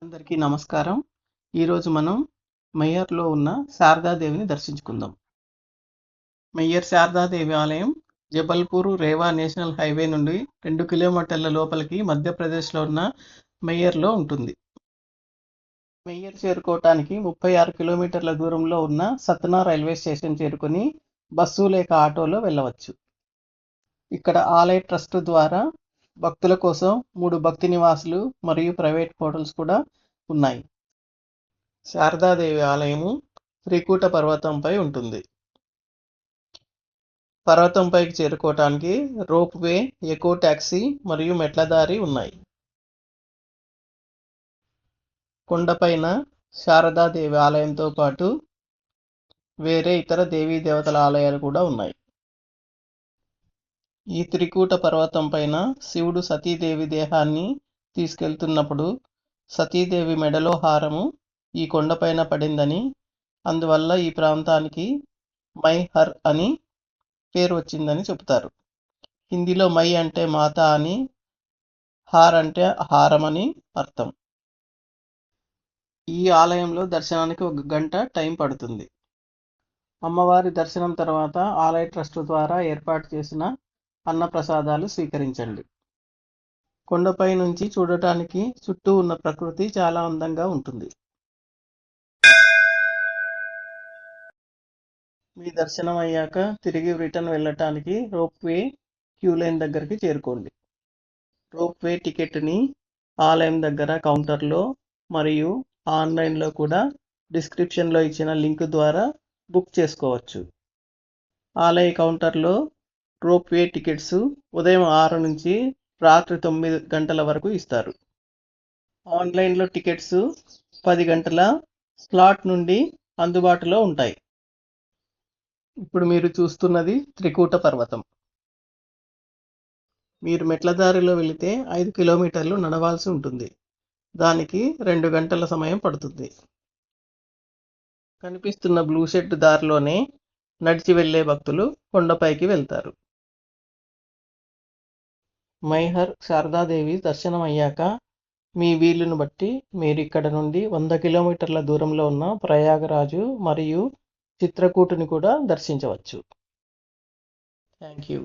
అందరికీ నమస్కారం. ఈరోజు మనం మెయ్యర్లో ఉన్న శారదాదేవిని దర్శించుకుందాం. మెయ్యర్ శారదాదేవి ఆలయం జబల్పూర్ రేవా నేషనల్ హైవే నుండి 2 కిలోమీటర్ల లోపలికి మధ్యప్రదేశ్లో ఉన్న మెయ్యర్లో ఉంటుంది. మెయ్యర్ చేరుకోవటానికి 36 కిలోమీటర్ల దూరంలో ఉన్న సత్నా రైల్వే స్టేషన్ చేరుకుని బస్సు లేక ఆటోలో వెళ్ళవచ్చు. ఇక్కడ ఆలయ ట్రస్ట్ ద్వారా భక్తుల కోసం 3 భక్తి నివాసులు మరియు ప్రైవేట్ హోటల్స్ కూడా ఉన్నాయి. శారదాదేవి ఆలయము త్రికూట పర్వతంపై ఉంటుంది. పర్వతంపైకి చేరుకోవటానికి రోప్ వే, ఎకో టాక్సీ మరియు మెట్ల దారి ఉన్నాయి. కొండపైన శారదాదేవి ఆలయంతో పాటు వేరే ఇతర దేవీ దేవతల ఆలయాలు కూడా ఉన్నాయి. ఈ త్రికూట పర్వతం పైన శివుడు సతీదేవి దేహాన్ని తీసుకెళ్తున్నప్పుడు సతీదేవి మెడలో హారము ఈ కొండపైన పడిందని, అందువల్ల ఈ ప్రాంతానికి మైహర్ అని పేరు వచ్చిందని చెబుతారు. హిందీలో మై అంటే మాత అని, హార్ అంటే హారం అని అర్థం. ఈ ఆలయంలో దర్శనానికి 1 గంట టైం పడుతుంది. అమ్మవారి దర్శనం తర్వాత ఆలయ ట్రస్ట్ ద్వారా ఏర్పాటు చేసిన అన్నప్రసాదాలు స్వీకరించండి. కొండపై నుంచి చూడటానికి చుట్టూ ఉన్న ప్రకృతి చాలా అందంగా ఉంటుంది. మీ దర్శనం అయ్యాక తిరిగి రిటర్న్ వెళ్ళటానికి రోప్ వే క్యూ లైన్ దగ్గరికి చేరుకోండి. రోప్ వే టికెట్ని ఆలయం దగ్గర కౌంటర్లో మరియు ఆన్లైన్లో కూడా డిస్క్రిప్షన్లో ఇచ్చిన లింక్ ద్వారా బుక్ చేసుకోవచ్చు. ఆలయ కౌంటర్లో రోప్ వే టికెట్స్ ఉదయం 6 నుంచి రాత్రి 9 గంటల వరకు ఇస్తారు. ఆన్లైన్లో టికెట్స్ 10 గంటల స్లాట్ నుండి అందుబాటులో ఉంటాయి. ఇప్పుడు మీరు చూస్తున్నది త్రికూట పర్వతం. మీరు మెట్ల దారిలో వెళితే 5 కిలోమీటర్లు నడవాల్సి ఉంటుంది. దానికి 2 గంటల సమయం పడుతుంది. కనిపిస్తున్న బ్లూ షెడ్ దారిలోనే నడిచి వెళ్లే భక్తులు కొండపైకి వెళ్తారు. మైహర్ శారదాదేవి దర్శనం అయ్యాక మీ వీలును బట్టి మీరు ఇక్కడ నుండి 100 కిలోమీటర్ల దూరంలో ఉన్న ప్రయాగరాజు మరియు చిత్రకూటుని కూడా దర్శించవచ్చు. Thank you.